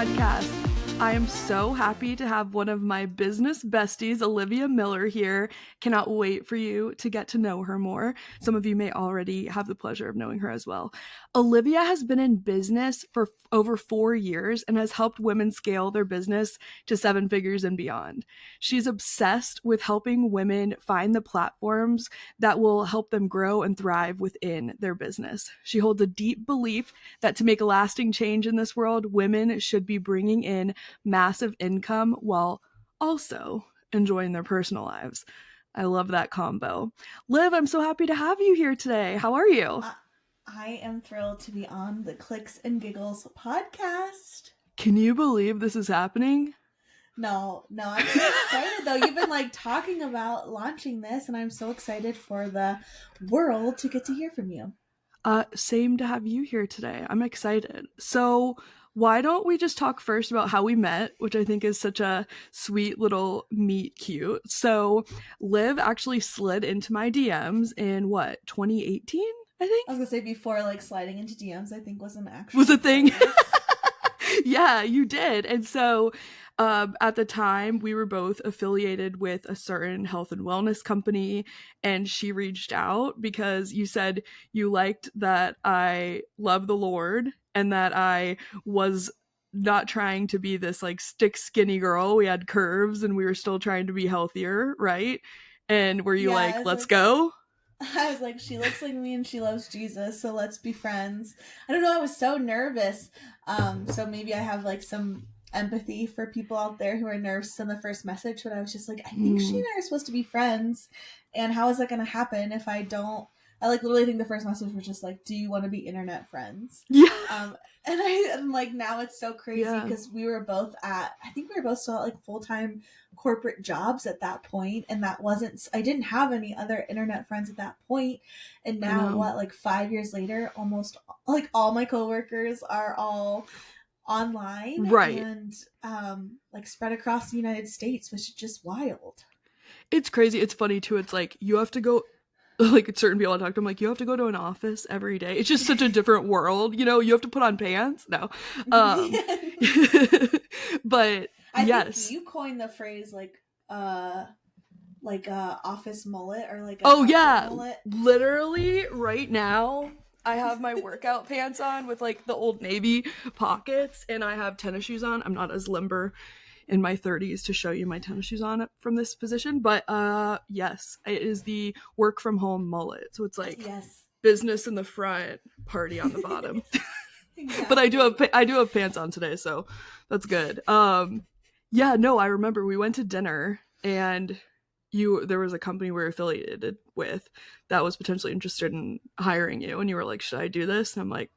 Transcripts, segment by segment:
podcast. I am so happy to have one of my business besties, Olivia Miller, here. Cannot wait for you to get to know her more. Some of you may already have the pleasure of knowing her as well. Olivia has been in business for over 4 years and has helped women scale their business to 7 figures and beyond. She's obsessed with helping women find the platforms that will help them grow and thrive within their business. She holds a deep belief that to make a lasting change in this world, women should be bringing in massive income while also enjoying their personal lives. I love that combo. Liv, I'm so happy to have you here today. How are you? I am thrilled to be on the Clicks and Giggles podcast. Can you believe this is happening? No, I'm so excited though. You've been talking about launching this, and I'm so excited for the world to get to hear from you. Same to have you here today. I'm excited. So why don't we just talk first about how we met, which I think is such a sweet little meet cute. So Liv actually slid into my DMs in 2018, I think? I was gonna say before sliding into DMs, I think was an actual was a thing. Yeah, you did. And so at the time, we were both affiliated with a certain health and wellness company, and she reached out because you said you liked that I love the Lord and that I was not trying to be this stick skinny girl. We had curves and we were still trying to be healthier, right? And were you let's go? I was like, she looks like me and she loves Jesus, so let's be friends. I don't know, I was so nervous. So maybe I have some empathy for people out there who are nervous in the first message, but I was just like, I think she and I are supposed to be friends, and how is that going to happen if I don't? I literally think the first message was just do you want to be internet friends? Yeah. And now it's so crazy because we were both still at full-time corporate jobs at that point, and I didn't have any other internet friends at that point. And now 5 years later, almost all my coworkers are all online, right? And spread across the United States, which is just wild. It's crazy. It's funny too. It's you have to go, certain people I talk to, I'm you have to go to an office every day. It's just such a different world, you have to put on pants. No. But I yes. think you coined the phrase office mullet or mullet. Literally right now I have my workout pants on with the Old Navy pockets, and I have tennis shoes on. I'm not as limber in my 30s to show you my tennis shoes on from this position, but yes, it is the work from home mullet. So it's business in the front, party on the bottom. Exactly. But I do have pants on today, so that's good. I remember we went to dinner, and there was a company we were affiliated with that was potentially interested in hiring you, and you were like, should I do this? And I'm like,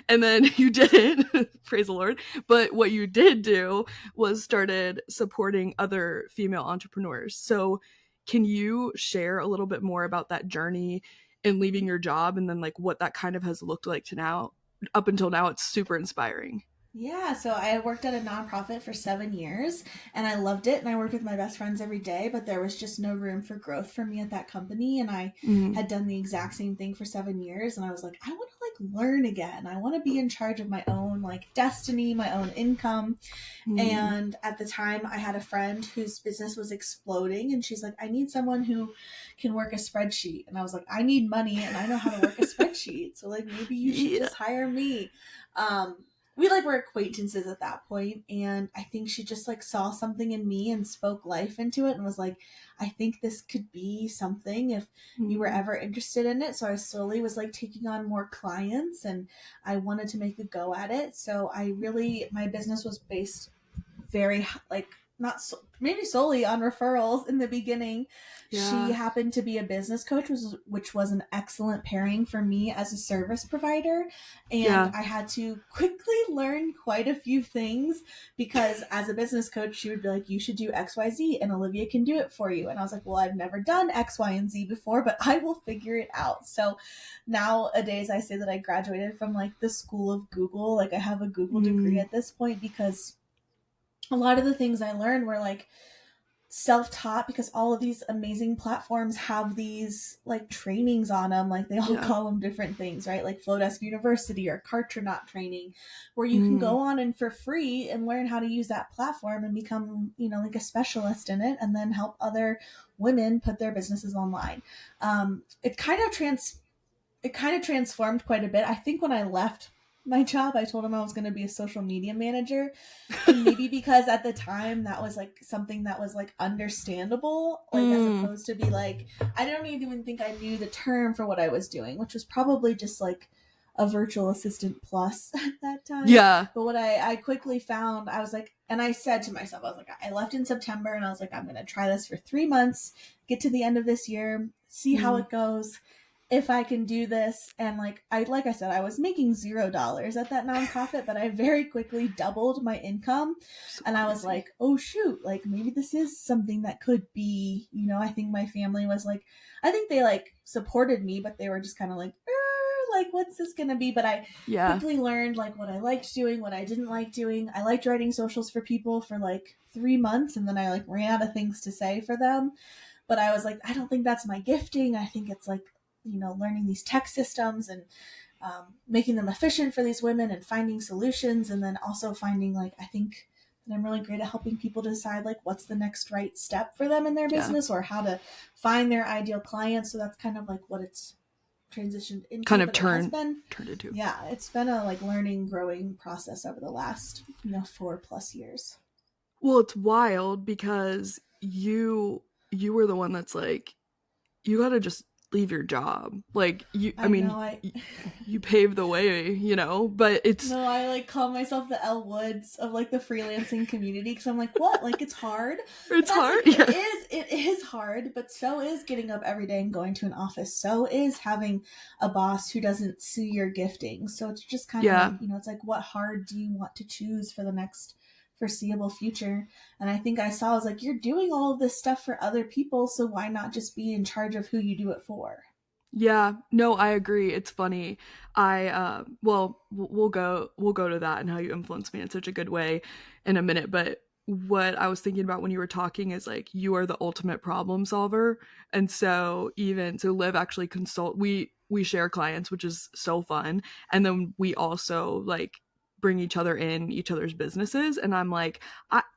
and then you didn't. Praise the Lord. But what you did do was started supporting other female entrepreneurs. So can you share a little bit more about that journey in leaving your job, and then what that kind of has looked like to now, up until now? It's super inspiring. Yeah, so I worked at a nonprofit for 7 years, and I loved it, and I worked with my best friends every day, but there was just no room for growth for me at that company, and I had done the exact same thing for 7 years, and I was like, I want to learn again. I want to be in charge of my own destiny, my own income. And at the time, I had a friend whose business was exploding, and she's like, I need someone who can work a spreadsheet. And I was like, I need money, and I know how to work a spreadsheet, so maybe you should just hire me. We were acquaintances at that point, and I think she just saw something in me and spoke life into it and was like, I think this could be something if you were ever interested in it. So I slowly was taking on more clients, and I wanted to make a go at it. So my business was based very not maybe solely on referrals in the beginning. Yeah. She happened to be a business coach, which was an excellent pairing for me as a service provider. And I had to quickly learn quite a few things, because as a business coach, she would be like, you should do X, Y, Z, and Olivia can do it for you. And I was like, well, I've never done X, Y, and Z before, but I will figure it out. So nowadays I say that I graduated from the school of Google. I have a Google degree at this point, because a lot of the things I learned were self-taught, because all of these amazing platforms have these like trainings on them, like they all call them different things, right? Like Flowdesk University or Cartra training, where you can go on and for free and learn how to use that platform and become, you know, like a specialist in it, and then help other women put their businesses online. It kind of transformed quite a bit. I think when I left my job, I told him I was going to be a social media manager, and maybe because at the time that was like something that was like understandable, like as opposed to be like, I don't even think I knew the term for what I was doing, which was probably just like a virtual assistant plus at that time. Yeah. But what I quickly found, I was like, and I said to myself, I was like, I left in September, and I was like, I'm going to try this for 3 months, get to the end of this year, see how it goes, if I can do this. And like I said, I was making $0 at that nonprofit, but I very quickly doubled my income. And I was like, oh shoot, like maybe this is something that could be, you know. I think my family was like, I think they like supported me, but they were just kind of like what's this gonna be? But I quickly learned like what I liked doing, what I didn't like doing. I liked writing socials for people for like 3 months, and then I like ran out of things to say for them. But I was like, I don't think that's my gifting. I think it's like, you know, learning these tech systems and making them efficient for these women and finding solutions. And then also finding like, I think that I'm really great at helping people decide like what's the next right step for them in their business, or how to find their ideal clients. So that's kind of like what it's transitioned into. Kind of turned into. Yeah, it's been a like learning, growing process over the last, you know, 4+ years. Well, it's wild because you were the one that's like, you got to just leave your job. Like you, I mean, you paved the way, you know, but it's. No, I like call myself the Elle Woods of like the freelancing community, because I'm like, what? Like it's hard. It's hard. Like, it is hard, but so is getting up every day and going to an office. So is having a boss who doesn't see your gifting. So it's just kind of like, you know, it's like, what hard do you want to choose for the next foreseeable future? And I think I was like, you're doing all of this stuff for other people, so why not just be in charge of who you do it for? Yeah, no, I agree. It's funny. Well, we'll go to that and how you influence me in such a good way in a minute, but what I was thinking about when you were talking is like, you are the ultimate problem solver. And so Liv actually we share clients, which is so fun, and then we also like bring each other in each other's businesses, and I'm like,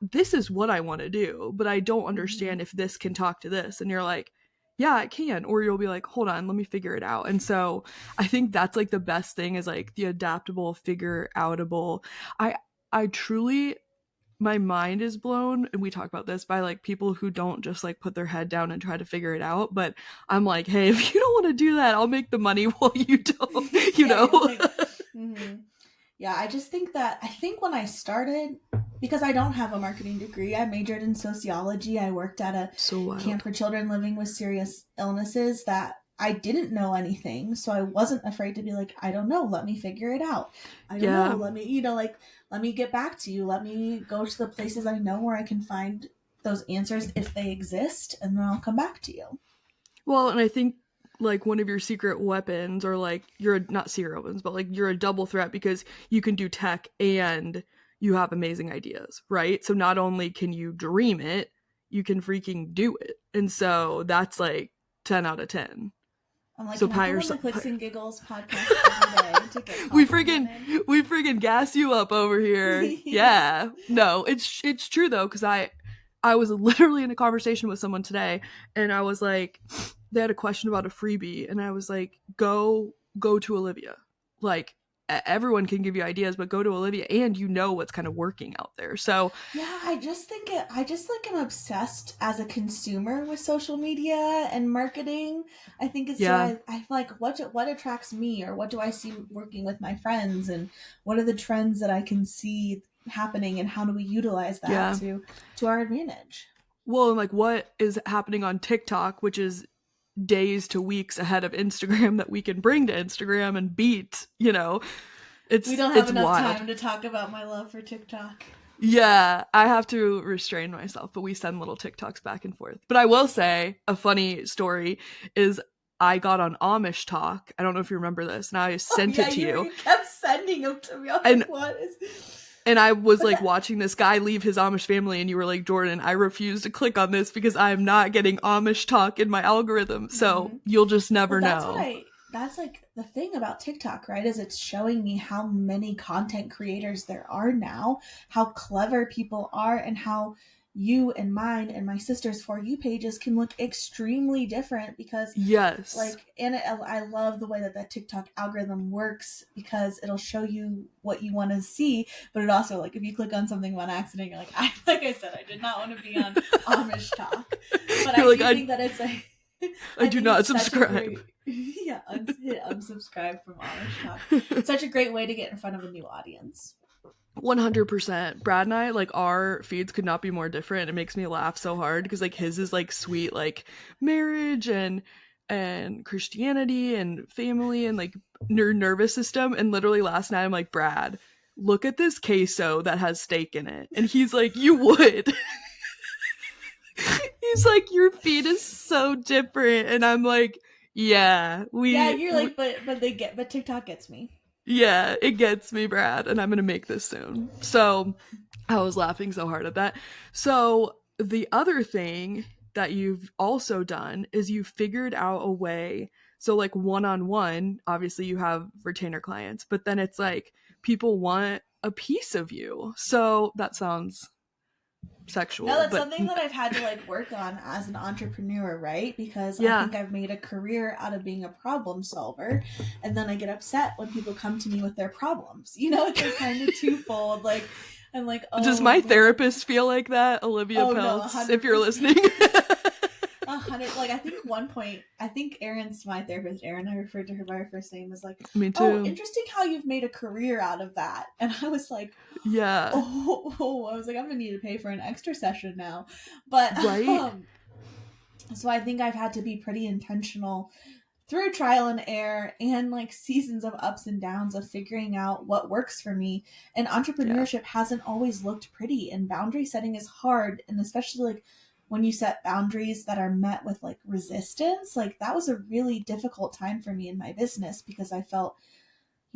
this is what I want to do, but I don't understand if this can talk to this, and you're like, yeah, it can. Or you'll be like, hold on, let me figure it out. And so I think that's like the best thing, is like the adaptable, figure outable. I truly, my mind is blown, and we talk about this, by like people who don't just like put their head down and try to figure it out. But I'm like, hey, if you don't want to do that, I'll make the money while you don't, you know? Yeah, I think when I started, because I don't have a marketing degree, I majored in sociology. I worked at a camp for children living with serious illnesses that I didn't know anything. So I wasn't afraid to be like, I don't know, let me figure it out. I don't know, let me, you know, like, let me get back to you. Let me go to the places I know where I can find those answers if they exist, and then I'll come back to you. Well, and I think like one of your secret weapons, or like not secret weapons, but like you're a double threat, because you can do tech and you have amazing ideas, right? So not only can you dream it, you can freaking do it. And so that's like 10 out of 10. I'm like, so can I come on the Clicks and Giggles podcast every day to get we freaking gas you up over here. Yeah. No, it's true though, because I was literally in a conversation with someone today, and I was like, they had a question about a freebie, and I was like, go to Olivia. Like, everyone can give you ideas, but go to Olivia, and you know what's kind of working out there. So yeah, I just am obsessed as a consumer with social media and marketing. I think it's I like what attracts me, or what do I see working with my friends, and what are the trends that I can see happening, and how do we utilize that to our advantage? Well, and like what is happening on TikTok, which is days to weeks ahead of Instagram, that we can bring to Instagram and beat, you know. We don't have enough time to talk about my love for TikTok. Yeah, I have to restrain myself, but we send little TikToks back and forth. But I will say, a funny story is, I got on Amish Talk. I don't know if you remember this, and I sent it to you. You kept sending them to me. I was like, what is... And I was But like that, watching this guy leave his Amish family, and you were like, Jordan, I refuse to click on this because I am not getting Amish talk in my algorithm. So mhm. you'll just Well, never know. that's like the thing about TikTok, right? Is it's showing me how many content creators there are now, how clever people are, and how you and mine and my sister's For You pages can look extremely different because Yes. like, and I love the way that that TikTok algorithm works because it'll show you what you want to see, but it also, like, if you click on something on accident, you're like, like I said, I did not want to be on Amish talk, but You're I like, do think that it's like, I I do think not it's such a subscribe. great, yeah, hit unsubscribe from Amish talk. It's such a great way to get in front of a new audience. 100%. Brad and I, like, our feeds could not be more different. It makes me laugh so hard because, like, his is like sweet, like marriage and Christianity and family and like nervous system. And literally last night, I'm like, Brad, look at this queso that has steak in it. And he's like, you would. He's like, your feed is so different. And I'm like, yeah, Yeah, you're like, but TikTok gets me. yeah, it gets me, Brad, and I'm gonna make this soon. So I was laughing so hard at that. So the other thing that you've also done is you figured out a way. So like one on one, obviously you have retainer clients, but then it's like people want a piece of you. So that sounds No, sexual, that's but something that I've had to like work on as an entrepreneur, right? Because I yeah. think I've made a career out of being a problem solver, and then I get upset when people come to me with their problems. You know, it's like kind of twofold. Like I'm like, Does oh, my well, therapist feel like that, Olivia oh no, Peltz, if you're 100%. listening? 100. Like I think one point, I think Erin's my therapist. Erin, I referred to her by her first name. Was like, Me oh, too. interesting how you've made a career out of that. And I was like, Yeah. I was like, I'm gonna need to pay for an extra session now. But Right? so I think I've had to be pretty intentional through trial and error and like seasons of ups and downs of figuring out what works for me. And Yeah. entrepreneurship hasn't always looked pretty, and boundary setting is hard. And especially like when you set boundaries that are met with like resistance, like that was a really difficult time for me in my business because I felt,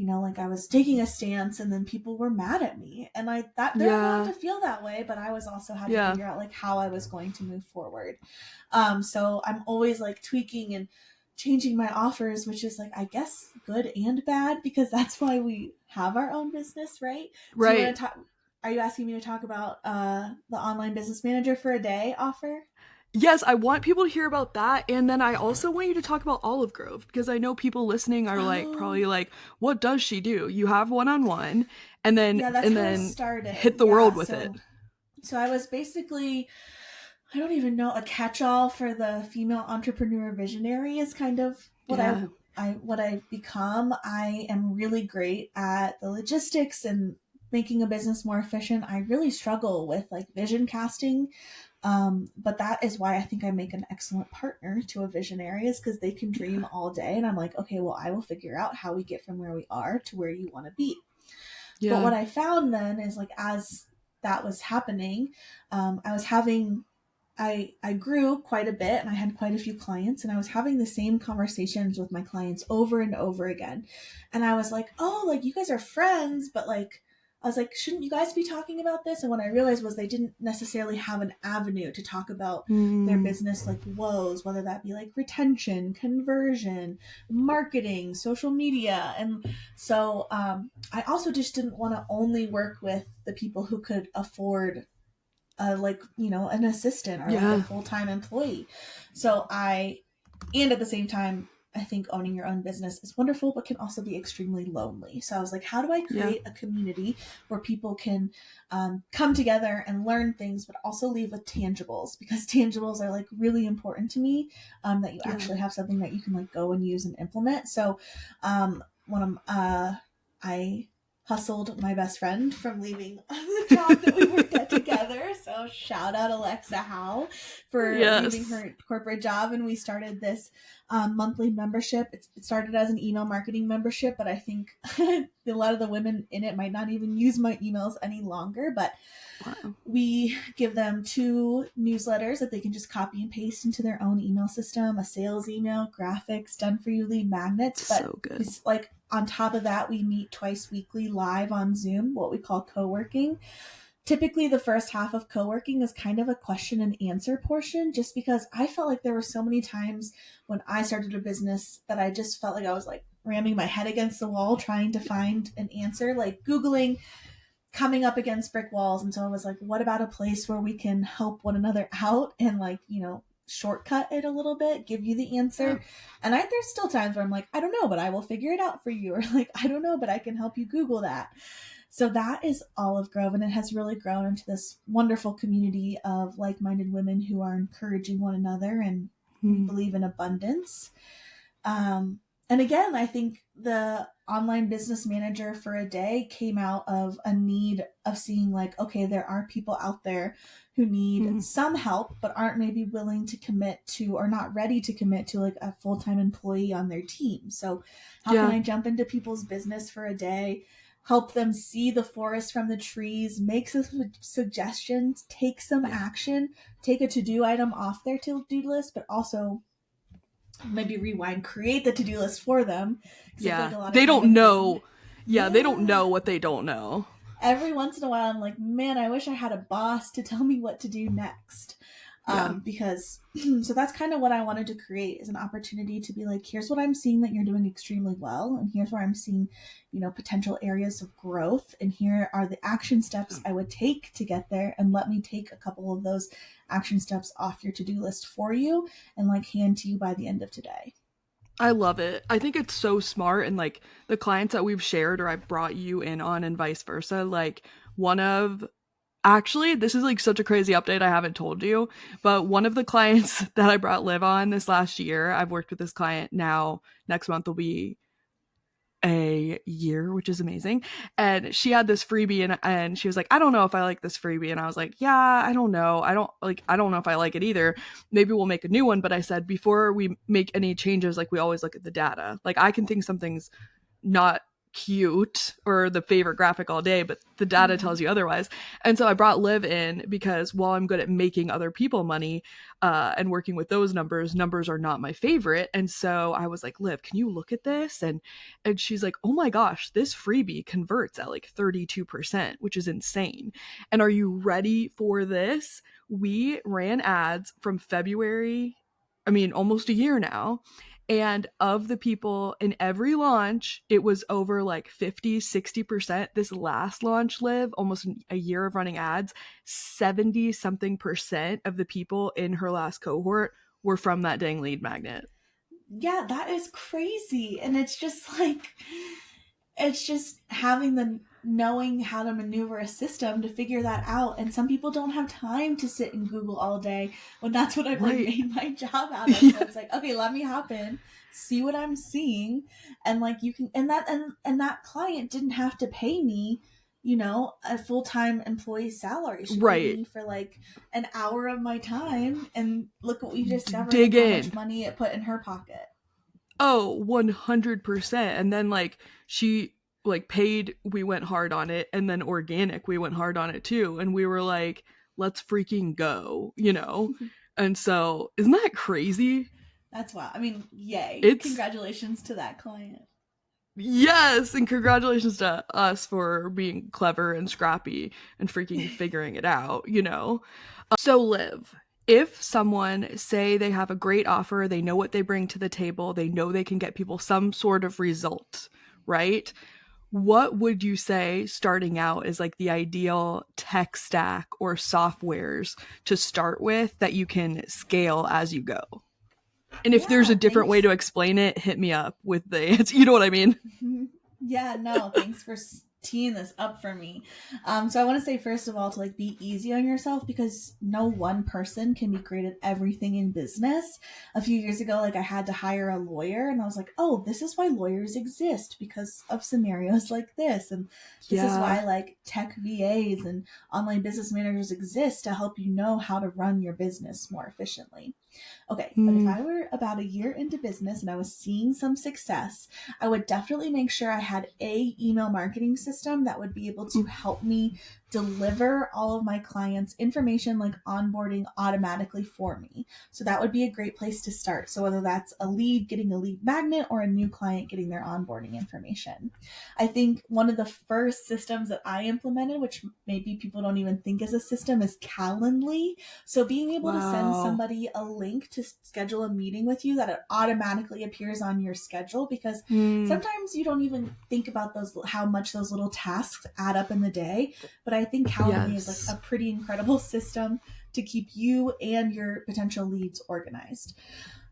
like I was taking a stance and then people were mad at me. And that they're allowed Yeah. to feel that way, but I was also had to Yeah. figure out like how I was going to move forward. So I'm always like tweaking and changing my offers, which is like I guess good and bad because that's why we have our own business, right? Do you want Right. to talk? Are you asking me to talk about the online business manager for a day offer? Yes, I want people to hear about that. And then I also want you to talk about Olive Grove because I know people listening are like Oh, probably like, what does she do? You have one on one and then yeah, that's and how I then started. hit the Yeah, world with it. so I was basically, I don't even know, a catch-all for the female entrepreneur visionary is kind of what Yeah. what I've become. I am really great at the logistics and making a business more efficient. I really struggle with like vision casting. But that is why I think I make an excellent partner to a visionary is because they can dream all day. And I'm like, okay, well, I will figure out how we get from where we are to where you want to be. But Yeah. what I found then is like as that was happening, I was having I grew quite a bit and I had quite a few clients and I was having the same conversations with my clients over and over again. And I was like, oh, like you guys are friends, but like I was like, shouldn't you guys be talking about this? And what I realized was they didn't necessarily have an avenue to talk about their Mm, business like woes, whether that be like retention, conversion, marketing, social media. And so I also just didn't want to only work with the people who could afford like an assistant or like a yeah. full-time employee. So and at the same time I think owning your own business is wonderful but can also be extremely lonely. So I was like, how do I Yeah. create a community where people can come together and learn things but also leave with tangibles, because tangibles are like really important to me, that you Yeah. actually have something that you can like go and use and implement. So when I hustled my best friend from leaving the job that we worked at put together. So shout out Alexa Howe for leaving her corporate job. And we started this monthly membership. It started as an email marketing membership, but I think a lot of the women in it might not even use my emails any longer. But we give them 2 newsletters that they can just copy and paste into their own email system, a sales email, graphics, done for you lead magnets. But so good. It's like on top of that, we meet twice weekly live on Zoom, what we call co-working. Typically, the first half of co-working is kind of a question and answer portion, just because I felt like there were so many times when I started a business that I just felt like I was like ramming my head against the wall trying to find an answer, like Googling, coming up against brick walls. And so I was like, what about a place where we can help one another out and like, you know, shortcut it a little bit, give you the answer. And there's still times where I'm like, I don't know, but I will figure it out for you. Or like, I don't know, but I can help you Google that. So that is Olive Grove, and it has really grown into this wonderful community of like-minded women who are encouraging one another and believe in abundance. And again, I think the online business manager for a day came out of a need of seeing like, okay, there are people out there who need some help, but aren't maybe willing to commit to, or not ready to commit to like a full-time employee on their team. So how can I jump into people's business for a day, help them see the forest from the trees, make some suggestions, take some action, take a to-do item off their to-do list, but also maybe rewind, create the to-do list for them. Like they don't know. They don't know what they don't know. Every once in a while, I'm like, man, I wish I had a boss to tell me what to do next. Because so that's kind of what I wanted to create, is an opportunity to be like, here's what I'm seeing that you're doing extremely well. And here's where I'm seeing, you know, potential areas of growth. And here are the action steps I would take to get there. And let me take a couple of those action steps off your to-do list for you and like hand to you by the end of today. I love it. I think it's so smart. And like the clients that we've shared or I've brought you in on and vice versa, like actually, this is like such a crazy update I haven't told you, but one of the clients that I brought Liv on this last year, I've worked with this client now, next month will be a year, which is amazing. And she had this freebie and she was like, I don't know if I like this freebie. And I was like, yeah, I don't know. I don't know if I like it either. Maybe we'll make a new one. But I said, before we make any changes, like we always look at the data. Like I can think something's not cute or the favorite graphic all day, but the data tells you otherwise. And so I brought Liv in because while I'm good at making other people money and working with those numbers are not my favorite. And so I was like, Liv, can you look at this? And she's like, oh my gosh, this freebie converts at like 32%, which is insane. And are you ready for this? We ran ads from February, almost a year now. And of the people in every launch, it was over like 50, 60%. This last launch, Liv, almost a year of running ads, 70 something percent of the people in her last cohort were from that dang lead magnet. Yeah, that is crazy. And it's just like, it's just having the knowing how to maneuver a system to figure that out. And some people don't have time to sit and Google all day when that's what I've like made my job out of. So it's like, okay, let me hop in, see what I'm seeing. And like you can, and that client didn't have to pay me, you know, a full-time employee salary. She paid me for like an hour of my time. And look what we discovered, how much money it put in her pocket. Oh, 100%. And then like she like paid, we went hard on it, and then organic, we went hard on it too. And we were like, let's freaking go, you know? And so isn't that crazy? That's wow. Yay. Congratulations to that client. Yes, and congratulations to us for being clever and scrappy and freaking figuring it out, you know? So Liv, if someone, say they have a great offer, they know what they bring to the table, they know they can get people some sort of result, right? What would you say starting out is like the ideal tech stack or softwares to start with that you can scale as you go? And if there's a different way to explain it, hit me up with the answer. You know what I mean? Yeah, no, thanks for teeing this up for me. So I want to say, first of all, to like be easy on yourself, because no one person can be great at everything in business. A few years ago, like I had to hire a lawyer, and I was like, oh, this is why lawyers exist, because of scenarios like this. And this is why like tech VAs and online business managers exist, to help you know how to run your business more efficiently. Okay, but if I were about a year into business and I was seeing some success, I would definitely make sure I had a email marketing system that would be able to help me deliver all of my clients' information, like onboarding, automatically for me. So that would be a great place to start. So whether that's a lead getting a lead magnet or a new client getting their onboarding information. I think one of the first systems that I implemented, which maybe people don't even think is a system, is Calendly. So being able to send somebody a link to schedule a meeting with you, that it automatically appears on your schedule, because sometimes you don't even think about those, how much those little tasks add up in the day. But I think Calendly is like a pretty incredible system to keep you and your potential leads organized.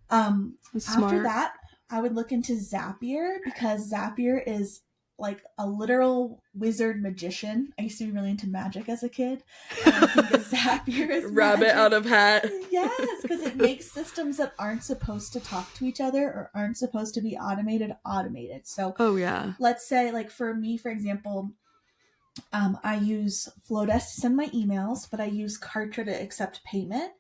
After that, I would look into Zapier, because Zapier is like a literal wizard magician. I used to be really into magic as a kid, and I think a Zapier is rabbit magic. Out of hat. Yes, because it makes systems that aren't supposed to talk to each other or aren't supposed to be automated. So let's say, like for me, for example, I use Flowdesk to send my emails, but I use Cartra to accept payment.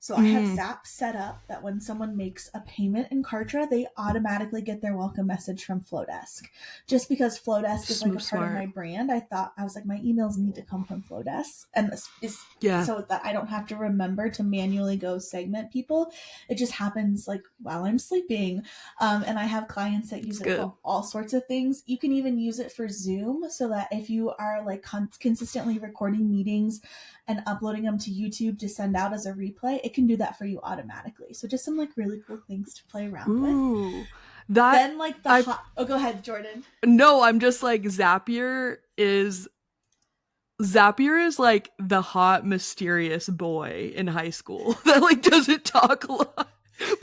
So I have zaps set up that when someone makes a payment in Cartra, they automatically get their welcome message from Flowdesk. Just because Flowdesk is like a part of my brand, I was like, my emails need to come from Flowdesk. And this is so that I don't have to remember to manually go segment people. It just happens like while I'm sleeping. And I have clients that use it for all sorts of things. You can even use it for Zoom, so that if you are like consistently recording meetings and uploading them to YouTube to send out as a replay, it can do that for you automatically. So just some like really cool things to play around with. Then like go ahead, Jordan. No, I'm just like, Zapier is like the hot, mysterious boy in high school that like doesn't talk a lot,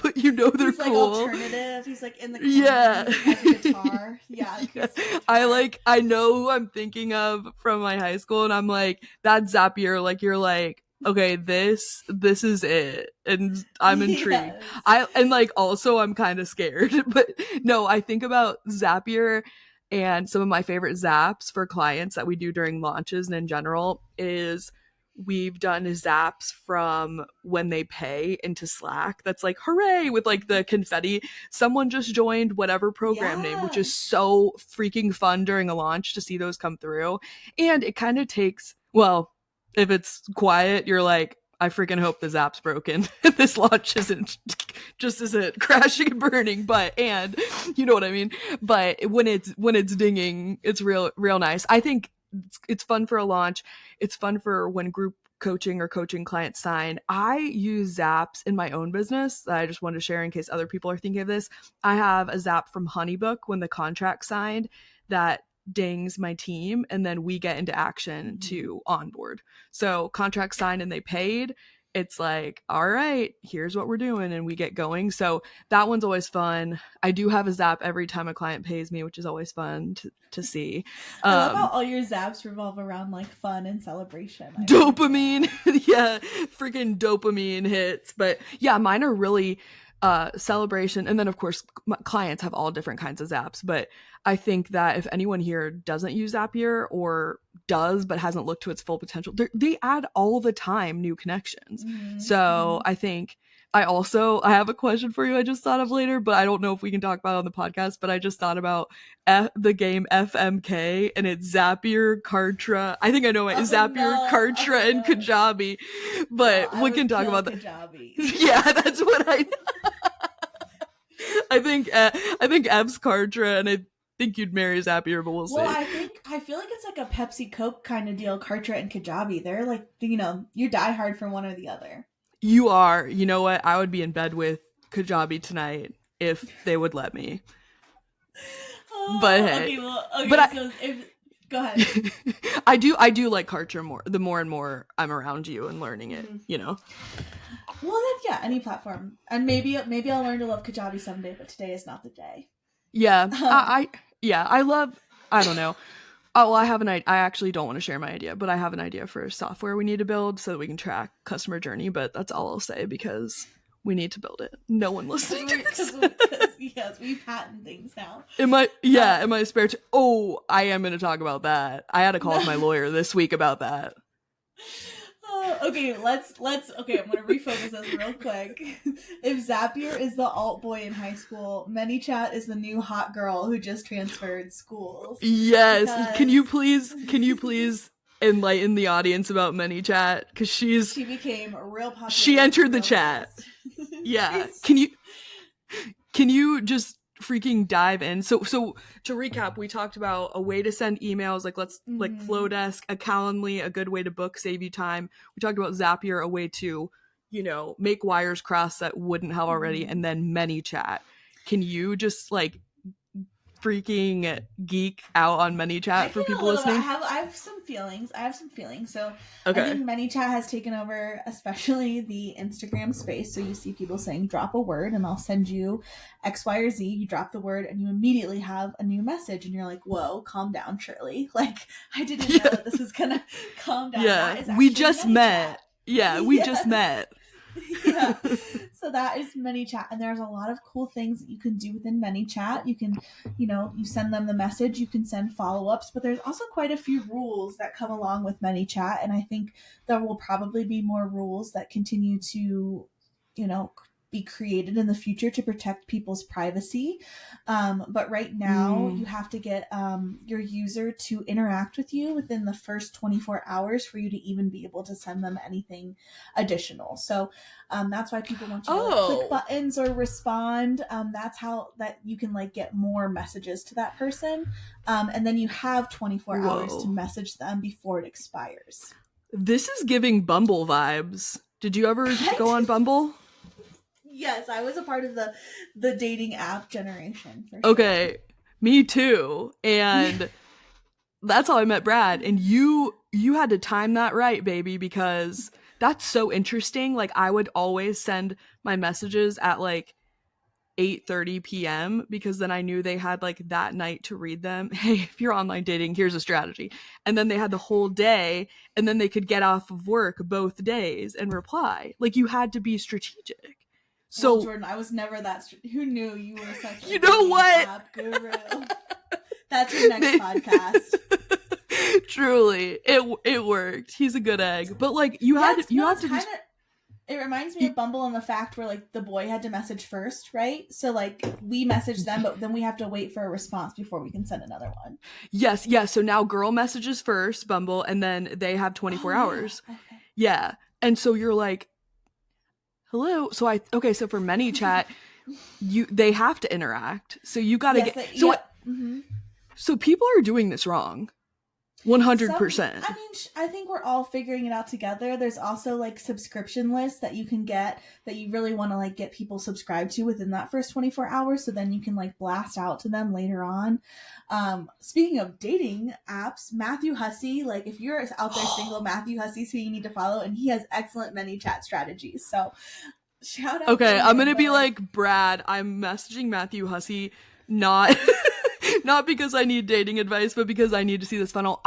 but you know they're cool. Like alternative. He's like in the corner. Has a guitar. I know who I'm thinking of from my high school, and I'm like, that's Zapier. Like, you're like, okay, this is it, and I'm intrigued. Also I'm kind of scared, but no, I think about Zapier, and some of my favorite zaps for clients that we do during launches and in general is, we've done zaps from when they pay into Slack. That's like, hooray, with like the confetti. Someone just joined whatever program name, which is so freaking fun during a launch to see those come through. And it kind of takes, well, if it's quiet, you're like, I freaking hope the zap's broken. This launch isn't crashing and burning, and you know what I mean? But when it's dinging, it's real nice. I think it's fun for a launch. It's fun for when group coaching or coaching clients sign. I use zaps in my own business that I just wanted to share in case other people are thinking of this. I have a zap from Honeybook when the contract signed that dings my team, and then we get into action to onboard. So contract signed and they paid, it's like, all right, here's what we're doing, and we get going. So that one's always fun. I do have a zap every time a client pays me, which is always fun to see. I love how all your zaps revolve around like fun and celebration. Dopamine. Yeah, freaking dopamine hits. But yeah, mine are really celebration. And then of course clients have all different kinds of zaps, but I think that if anyone here doesn't use Zapier, or does but hasn't looked to its full potential, they add all the time new connections. So I think I have a question for you I just thought of later, but I don't know if we can talk about it on the podcast. But I just thought about the game FMK, and it's Zapier, Cartra. I think I know it. Zapier, Cartra, and Kajabi. But we can talk about that. Kajabi. Yeah, that's what I I think F's Cartra, and I think you'd marry Zapier, but we'll see. Well, I feel like it's like a Pepsi Coke kind of deal, Cartra and Kajabi. They're like, you die hard for one or the other. You are. You know what? I would be in bed with Kajabi tonight if they would let me. But hey. Go ahead. I do like Cartra more. The more and more I'm around you and learning it, Well, then, any platform. And maybe I'll learn to love Kajabi someday, but today is not the day. Yeah. I don't know. Oh, well, I have an idea. I actually don't want to share my idea, but I have an idea for software we need to build so that we can track customer journey. But that's all I'll say because we need to build it. No one listening to this. Because yes, we patent things now. In my spare time. Oh, I am going to talk about that. I had a call with my lawyer this week about that. Okay, let's okay, I'm gonna refocus this real quick. If Zapier is the alt boy in high school, ManyChat is the new hot girl who just transferred schools. Yes. Because... Can you please enlighten the audience about ManyChat? Because she became real popular. She entered the chat. Yeah. Can you just freaking dive in? So to recap, we talked about a way to send emails, like like Flowdesk, a Calendly, a good way to book, save you time. We talked about Zapier, a way to, make wires cross that wouldn't have already, and then ManyChat. Can you just like freaking geek out on ManyChat for people listening? I have some feelings. So okay. I think ManyChat has taken over, especially the Instagram space. So you see people saying, drop a word and I'll send you X, Y, or Z. You drop the word and you immediately have a new message. And you're like, whoa, calm down, Shirley. Like, I didn't know that this was going to calm down. Yeah, we just met. Yeah, we just met. Yeah, so that is ManyChat, and there's a lot of cool things that you can do within ManyChat. You can, you send them the message, you can send follow-ups, but there's also quite a few rules that come along with ManyChat, and I think there will probably be more rules that continue to, be created in the future to protect people's privacy. But right now you have to get your user to interact with you within the first 24 hours for you to even be able to send them anything additional. So that's why people want you to click buttons or respond. That's how that you can like get more messages to that person. And then you have 24 hours to message them before it expires. This is giving Bumble vibes. Did you ever go on Bumble? Yes, I was a part of the dating app generation. For sure. Okay, me too. And that's how I met Brad. And you had to time that right, baby, because that's so interesting. Like, I would always send my messages at like 8:30 p.m. because then I knew they had like that night to read them. Hey, if you're online dating, here's a strategy. And then they had the whole day, and then they could get off of work both days and reply. Like, you had to be strategic. So, Jordan, I was never that. Who knew you were such a you know what? App guru? That's your next podcast. Truly, it worked. He's a good egg, but like you have to. It reminds me of Bumble and the fact where like the boy had to message first, right? So like we message them, but then we have to wait for a response before we can send another one. Yes. So now girl messages first, Bumble, and then they have 24 hours. Yeah. Okay. Yeah, and so you're like, hello. So so for ManyChat, they have to interact. So you got to So people are doing this wrong. 100%. I think we're all figuring it out together. There's also like subscription lists that you can get that you really want to like get people subscribed to within that first 24 hours. So then you can like blast out to them later on. Speaking of dating apps, Matthew Hussey, like if you're out there single, Matthew Hussey's who you need to follow, and he has excellent ManyChat strategies. So shout out. Okay, I'm going to be like, Brad, I'm messaging Matthew Hussey, not because I need dating advice, but because I need to see this funnel.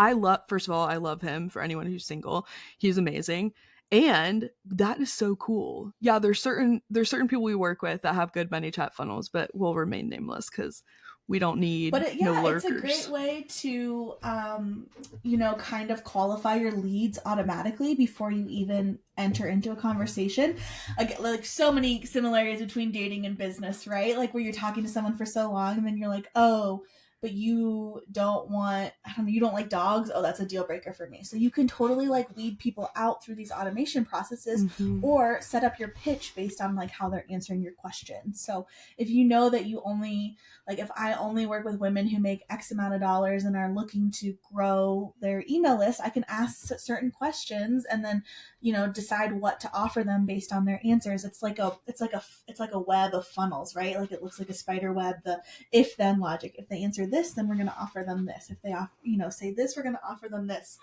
First of all, I love him. For anyone who's single, he's amazing. And that is so cool. Yeah, there's certain people we work with that have good ManyChat funnels, but we'll remain nameless because we don't need no lurkers. It's a great way to, kind of qualify your leads automatically before you even enter into a conversation. Like so many similarities between dating and business, right? Like where you're talking to someone for so long and then you're like, oh, but you don't like dogs. Oh, that's a deal breaker for me. So you can totally like weed people out through these automation processes or set up your pitch based on like how they're answering your questions. So if you know that you only, like if I only work with women who make X amount of dollars and are looking to grow their email list, I can ask certain questions and then, decide what to offer them based on their answers. It's like a web of funnels, right? Like it looks like a spider web, the if then logic. If they answer this, then we're going to offer them this. If they say this, we're going to offer them this.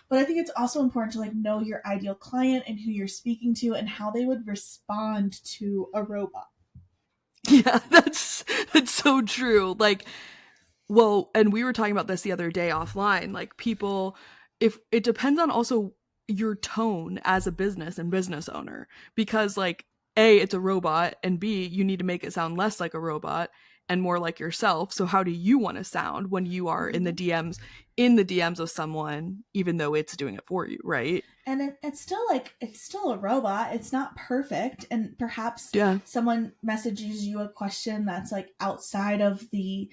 But I think it's also important to like know your ideal client and who you're speaking to and how they would respond to a robot. Yeah, that's so true. Like Well, and we were talking about this the other day offline, like people, if it depends on also your tone as a business and business owner, because like A, it's a robot, and B, you need to make it sound less like a robot and more like yourself. So how do you want to sound when you are in the DMs of someone, even though it's doing it for you, right? And it's still a robot. It's not perfect, and perhaps Yeah. someone messages you a question that's like outside of the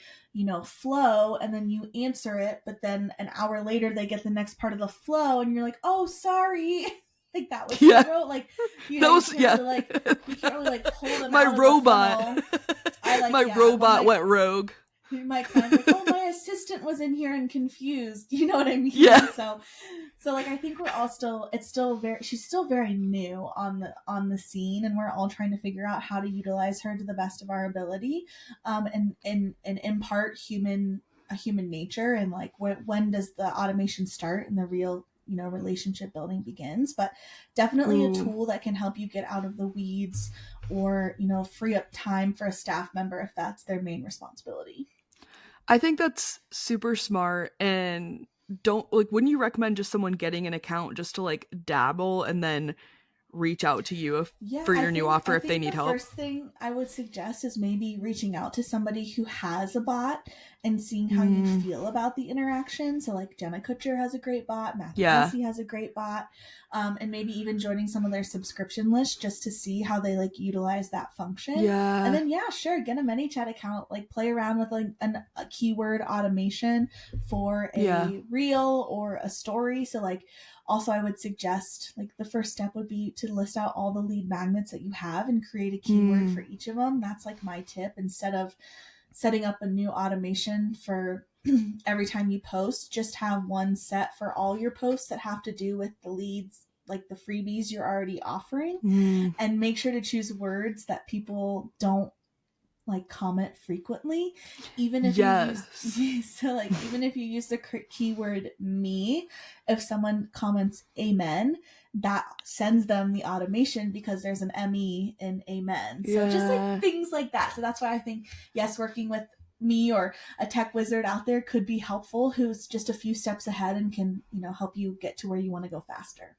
flow, and then you answer it, but then an hour later they get the next part of the flow and you're like, oh, sorry. Like that was like that was you can't really like pull them my out robot of the funnel. my robot went rogue. My client like, oh, my assistant was in here and confused. You know what I mean? Yeah. So like I think we're all she's still very new on the scene, and we're all trying to figure out how to utilize her to the best of our ability, and impart human nature, and like when does the automation start and the real relationship building begins. But definitely a tool that can help you get out of the weeds, or free up time for a staff member if that's their main responsibility. I think that's super smart. And wouldn't you recommend just someone getting an account just to like dabble and then reach out to you for your new offer if they need help? The first thing I would suggest is maybe reaching out to somebody who has a bot and seeing how you feel about the interaction. So like Jenna Kutcher has a great bot, Matthew Kelsey has a great bot, and maybe even joining some of their subscription lists just to see how they like utilize that function. Yeah. And then sure, get a ManyChat account, like play around with like a keyword automation for a reel or a story. So like, also, I would suggest like the first step would be to list out all the lead magnets that you have and create a keyword for each of them. That's like my tip. Instead of setting up a new automation for every time you post, just have one set for all your posts that have to do with the leads, like the freebies you're already offering, and make sure to choose words that people don't like comment frequently, even if you use even if you use the keyword me, if someone comments amen, that sends them the automation because there's an me in amen. So just like things like that. So that's why I think working with me or a tech wizard out there could be helpful, who's just a few steps ahead and can help you get to where you want to go faster.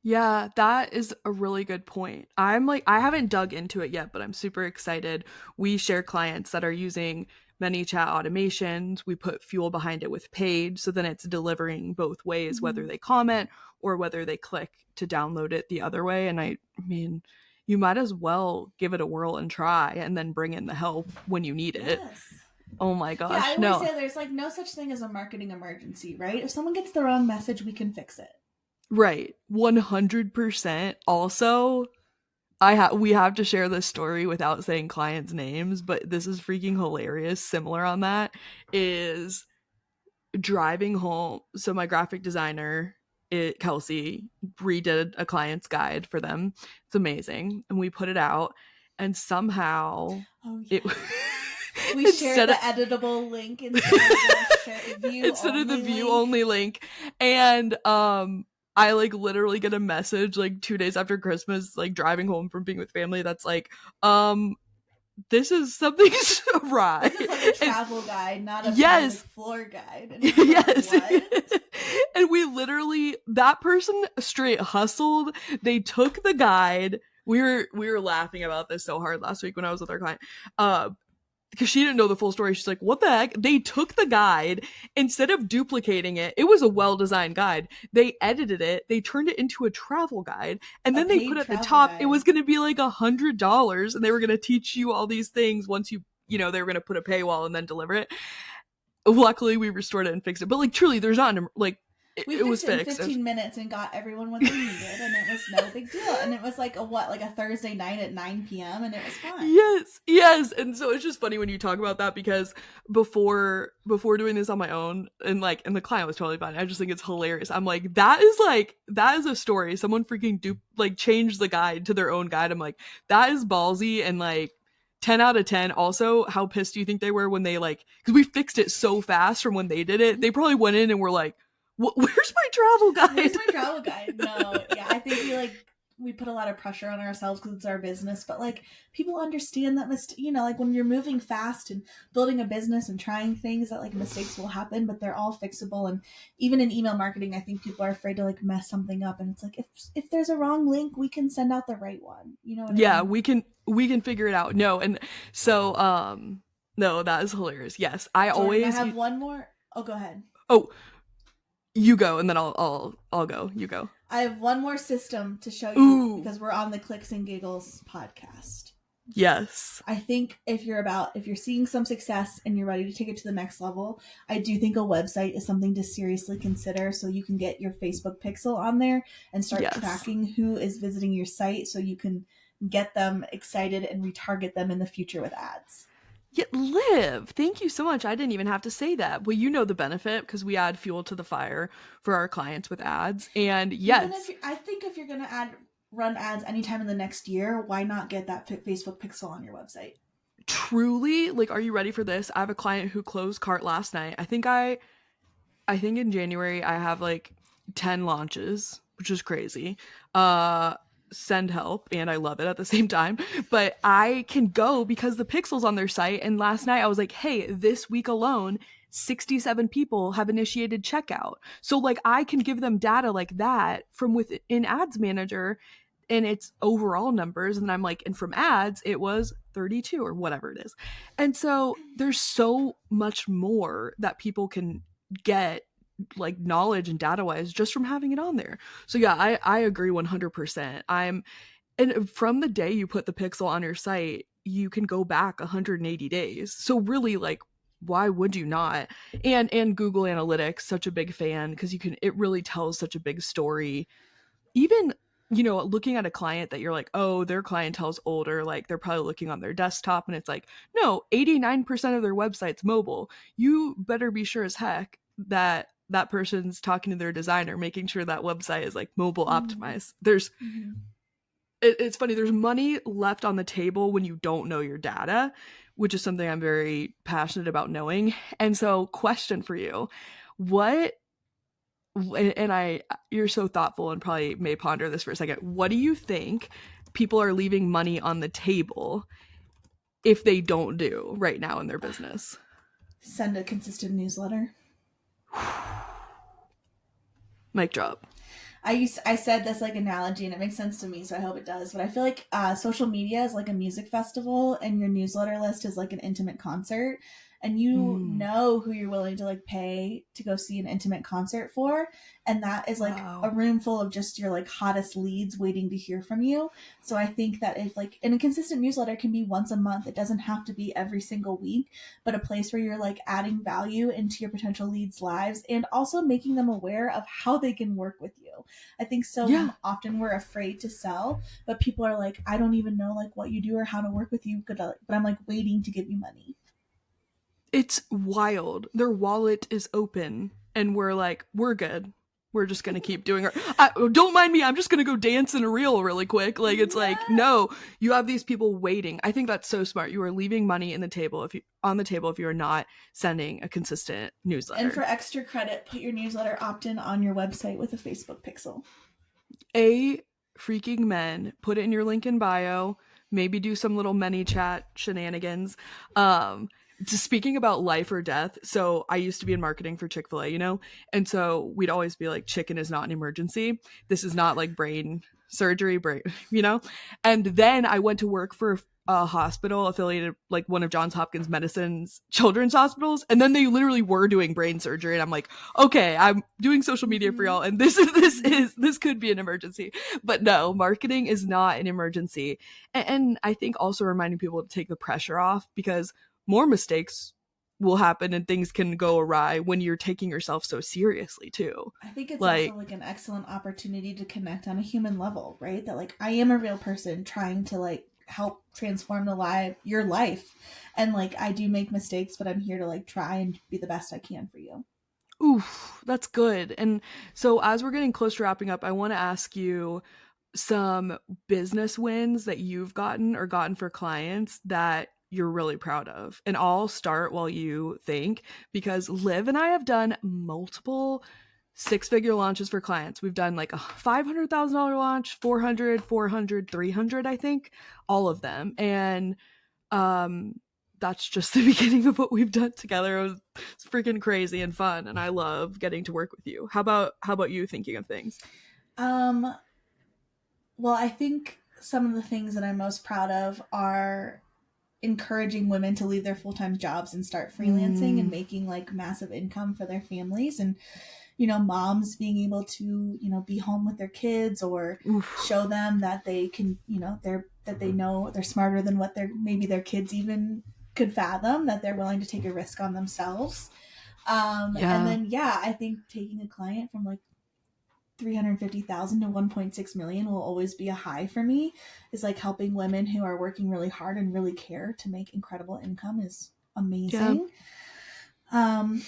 Yeah, that is a really good point. I haven't dug into it yet, but I'm super excited. We share clients that are using ManyChat automations. We put fuel behind it with paid, so then it's delivering both ways, whether they comment or whether they click to download it the other way. And I mean, you might as well give it a whirl and try, and then bring in the help when you need it. Oh my gosh. Yeah, I always say there's like no such thing as a marketing emergency, right? If someone gets the wrong message, we can fix it. Right. 100%. Also, we have to share this story without saying clients' names, but this is freaking hilarious. Similar on that is driving home. So my graphic designer, Kelsey, redid a client's guide for them. It's amazing. And we put it out, and somehow we shared the editable link instead of the view only link. And I like literally get a message like 2 days after Christmas, like driving home from being with family, that's like, this is something's awry. This is like a travel guide, not a like, floor guide. And yes. Like, and we literally, that person straight hustled. They took the guide. We were laughing about this so hard last week when I was with our client. Because she didn't know the full story. She's like, what the heck? They took the guide, instead of duplicating it, it was a well-designed guide. They edited it. They turned it into a travel guide. And then they put at the top, it was going to be like $100. And they were going to teach you all these things once they were going to put a paywall and then deliver it. Luckily, we restored it and fixed it. But like, truly, there's not, like, it was fixed in 15 minutes and got everyone what they needed, and it was no big deal. And it was like a Thursday night at 9 p.m. and it was fine. Yes. And so it's just funny when you talk about that, because before doing this on my own, and the client was totally fine. I just think it's hilarious. I'm like, that is a story. Someone freaking changed the guide to their own guide. I'm like, that is ballsy, and like 10 out of 10. Also, how pissed do you think they were when they because we fixed it so fast from when they did it? They probably went in and were like, where's my travel guide? No, yeah, I think we put a lot of pressure on ourselves because it's our business, but like people understand that like when you're moving fast and building a business and trying things, that like mistakes will happen, but they're all fixable. And even in email marketing, I think people are afraid to like mess something up, and it's like if there's a wrong link, we can send out the right one, you know what I Yeah, mean? we can figure it out. No, and so no, that is hilarious. Yes, I Jordan, I always have one more. Oh, go ahead. oh, you go and then I'll go. You go. I have one more system to show you Ooh, because we're on the Clicks and Giggles podcast. yes. I think if you're seeing some success and you're ready to take it to the next level, I do think a website is something to seriously consider, so you can get your Facebook pixel on there and start Yes. tracking who is visiting your site, so you can get them excited and retarget them in the future with ads. Yeah, Liv, thank you so much. I didn't even have to say that. Well, you know the benefit because we add fuel to the fire for our clients with ads. And Even if yes, I think if you're going to run ads anytime in the next year, why not get that Facebook pixel on your website? truly, like, are you ready for this? I have a client who closed cart last night. I think in January I have like 10 launches, which is crazy. Uh Send help, and I love it at the same time. But I can go because the pixels on their site, and last night I was like, "Hey, this week alone 67 people have initiated checkout." So like I can give them data like that from within Ads Manager and its overall numbers, and then I'm like, and from ads it was 32 or whatever it is. And so there's so much more that people can get, like knowledge and data wise, just from having it on there. So yeah, I agree 100%. And from the day you put the pixel on your site, you can go back 180 days. So really, like, why would you not? And Google Analytics, such a big fan, because it really tells such a big story. Even, looking at a client that you're like, oh, their clientele's older, like they're probably looking on their desktop, and it's like, no, 89% of their website's mobile. You better be sure as heck that that person's talking to their designer, making sure that website is like mobile Mm-hmm. optimized. Mm-hmm. It's funny, there's money left on the table when you don't know your data, which is something I'm very passionate about knowing. And so, question for you, what and I you're so thoughtful and probably may ponder this for a second. What do you think people are leaving money on the table if they don't do right now in their business? Send a consistent newsletter. Mic drop. I said this like analogy and it makes sense to me, so I hope it does. But I feel like social media is like a music festival, and your newsletter list is like an intimate concert. And you Mm, know who you're willing to like pay to go see an intimate concert for, and that is like a wow. room full of just your like hottest leads waiting to hear from you. So I think that if like, and a consistent newsletter can be once a month, it doesn't have to be every single week, but a place where you're like adding value into your potential leads' lives and also making them aware of how they can work with you. I think Yeah, so often we're afraid to sell, but people are like, I don't even know like what you do or how to work with you, but I'm like waiting to give you money. it's wild. Their wallet is open, and we're like, we're good. We're just gonna keep doing our. Don't mind me. I'm just gonna go dance in a reel really quick. Like, it's like, Yeah. no, you have these people waiting. I think that's so smart. You are leaving money in the table if you on the table if you are not sending a consistent And for newsletter. extra credit, put your newsletter opt-in on your website with a Facebook pixel. A freaking men. Put it in your link in bio. Maybe do some little ManyChat shenanigans. Just speaking about life or death. So I used to be in marketing for Chick-fil-A, and so we'd always be like, chicken is not an emergency. This is not like brain surgery, brain, you know. And then I went to work for a hospital affiliated, like one of Johns Hopkins Medicine's children's hospitals, and then they literally were doing brain surgery, and I'm like, okay, I'm doing social media for Mm-hmm. y'all, and this could be an emergency. But no, marketing is not an emergency. And I think also reminding people to take the pressure off, because more mistakes will happen and things can go awry when you're taking yourself so seriously too. I think it's also Like, like an excellent opportunity to connect on a human level, right? That like I am a real person trying to like help transform your life. And like I do make mistakes, but I'm here to like try and be the best I can for you. oof, that's good. And so as we're getting close to wrapping up, I want to ask you some business wins that you've gotten or gotten for clients that you're really proud of. And I'll start while you think, because Liv and I have done multiple 6-figure launches for clients. We've done like a $500,000 launch, 400, 400, 300, I think, all of them. And that's just the beginning of what we've done together. It's freaking crazy and fun, and I love getting to work with you. How about you thinking of things? Well, I think some of the things that I'm most proud of are encouraging women to leave their full-time jobs and start freelancing and making like massive income for their families, and moms being able to be home with their kids, or show them that they can they know they're smarter than what their kids even could fathom, that they're willing to take a risk on themselves. And then I think taking a client from like 350,000 to 1.6 million will always be a high for me. Is like helping women who are working really hard and really care to make incredible income is amazing. And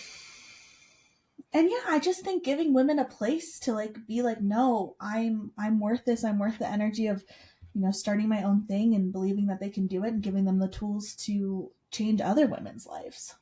I just think giving women a place to like be like, no, I'm worth this. I'm worth the energy of starting my own thing and believing that they can do it, and giving them the tools to change other women's lives.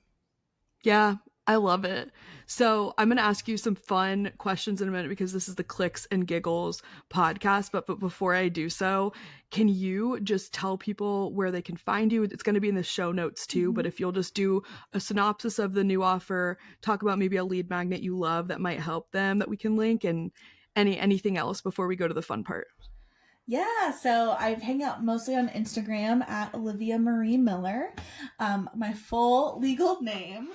Yeah, I love it. So I'm going to ask you some fun questions in a minute, because this is the Clicks and Giggles podcast. But before I do so, can you just tell people where they can find you? It's going to be in the show notes too, but if you'll just do a synopsis of the new offer, talk about maybe a lead magnet you love that might help them that we can link, and anything else before we go to the fun part. Yeah, so I hang out mostly on Instagram at Olivia Marie Miller, my full legal name.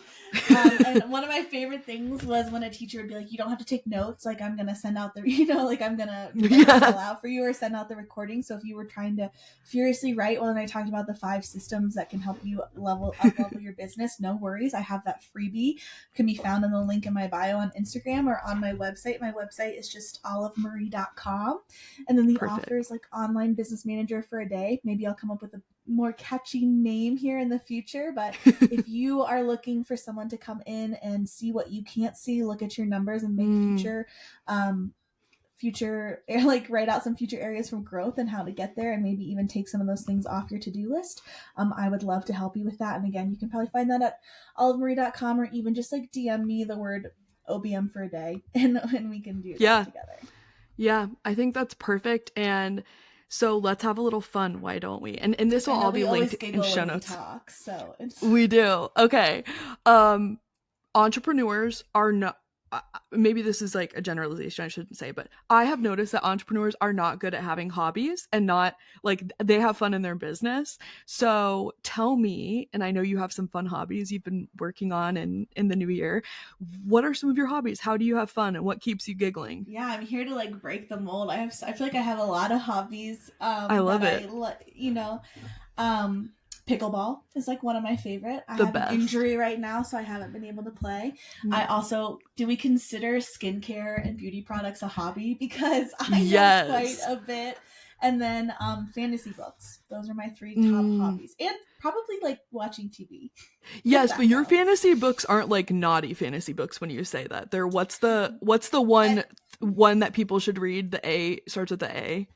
And one of my favorite things was when a teacher would be like, you don't have to take notes. Like, I'm going to send out the, like I'm going to fill out for you or send out the recording. So if you were trying to furiously write when I talked about the 5 systems that can help you level your business, no worries. I have that freebie. It can be found in the link in my bio on Instagram or on my website. My website is just olivemarie.com. And then the offer is like online business manager for a day. Maybe I'll come up with a more catchy name here in the future, but if you are looking for someone to come in and see what you can't see, look at your numbers and make future like write out some future areas for growth and how to get there, and maybe even take some of those things off your to-do list, I would love to help you with that. And again, you can probably find that at olivemarie.com, or even just like DM me the word OBM for a day, and we can do that together. Yeah, I think that's perfect. And so let's have a little fun, why don't we? And this will all be linked in show notes. We do. Okay. Entrepreneurs are not, maybe this is like a generalization, I shouldn't say, but I have noticed that entrepreneurs are not good at having hobbies, and not like they have fun in their business. So tell me, and I know you have some fun hobbies you've been working on in the new year. What are some of your hobbies? How do you have fun, and what keeps you giggling? Yeah, I'm here to like break the mold. I feel like I have a lot of hobbies. I love it. Pickleball is like one of my favorite. I have an injury right now, so I haven't been able to play. I also, do we consider skincare and beauty products a hobby? Because I have quite a bit. And then fantasy books. Those are my 3 top hobbies. And probably like watching TV. Yes, but your fantasy books aren't like naughty fantasy books when you say that. They're what's the one that people should read? The A starts with the A.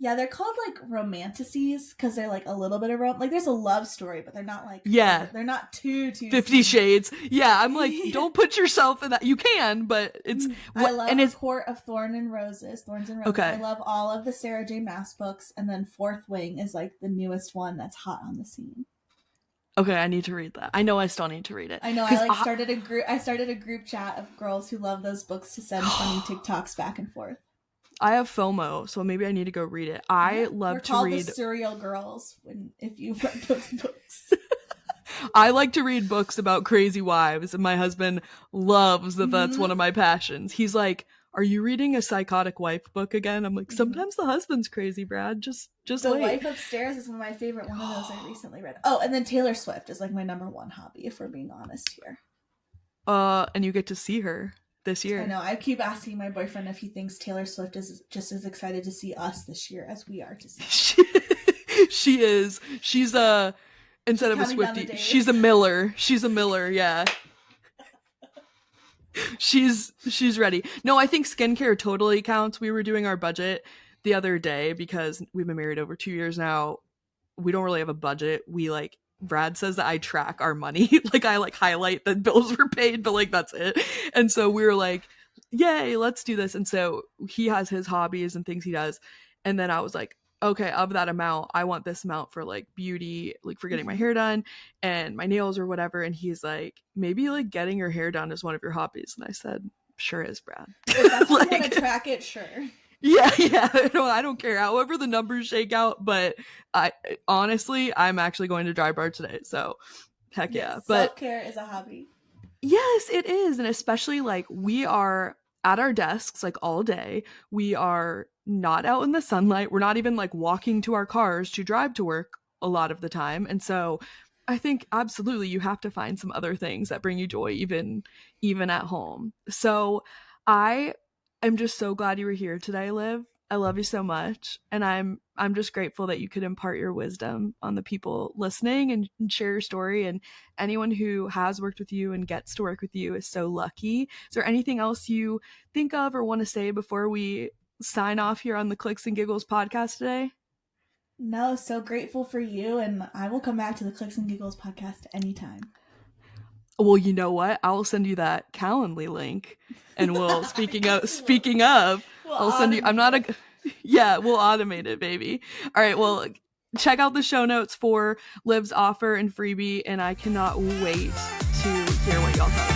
Yeah, they're called like romanticies because they're like a little bit of like there's a love story, but they're not like they're not too 50 Shades. Yeah, I'm like, don't put yourself in that. You can, but it's I love and it's Court of Thorns and Roses. Okay. I love all of the Sarah J. Maas books, and then Fourth Wing is like the newest one that's hot on the scene. Okay, I need to read that. I know I still need to read it. I know. I started a group chat of girls who love those books to send funny TikToks back and forth. I have FOMO, so maybe I need to go read it. I love to read. The Serial Girls. If you've read those books. I like to read books about crazy wives, and my husband loves that. That's one of my passions. He's like, "Are you reading a psychotic wife book again?" I'm like, "Sometimes the husband's crazy, Brad. Just The wait." Wife Upstairs is one of my favorite. One of those I recently read. Oh, and then Taylor Swift is like my number 1 hobby, if we're being honest here. And you get to see her this year. I know. I keep asking my boyfriend if he thinks Taylor Swift is just as excited to see us this year as we are to see her. She is. She's instead of a Swiftie, she's a Miller. She's a Miller, yeah. She's ready. No, I think skincare totally counts. We were doing our budget the other day because we've been married over 2 years now. We don't really have a budget. Brad says that I track our money. Like I highlight that bills were paid, but like that's it. And so we were like, yay, let's do this. And so he has his hobbies and things he does. And then I was like, okay, of that amount, I want this amount for like beauty, like for getting my hair done and my nails or whatever. And he's like, maybe like getting your hair done is one of your hobbies. And I said, sure is, Brad. If that's like, want to track it, sure. Yeah, I don't care. However the numbers shake out, but honestly, I'm actually going to Dry Bar today. So heck yeah. But self-care is a hobby. Yes, it is. And especially like we are at our desks like all day. We are not out in the sunlight. We're not even like walking to our cars to drive to work a lot of the time. And so I think absolutely you have to find some other things that bring you joy even at home. So I am just so glad you were here today, Liv. I love you so much, and I'm just grateful that you could impart your wisdom on the people listening and share your story. And anyone who has worked with you and gets to work with you is so lucky. Is there anything else you think of or want to say before we sign off here on the Clicks and Giggles podcast today? No, so grateful for you, and I will come back to the Clicks and Giggles podcast anytime. Well, you know what? I will send you that Calendly link, and we'll speaking of, I'll send you. I'm not a. Yeah, we'll automate it, baby. All right, well, check out the show notes for Liv's offer and freebie, and I cannot wait to hear what y'all thought.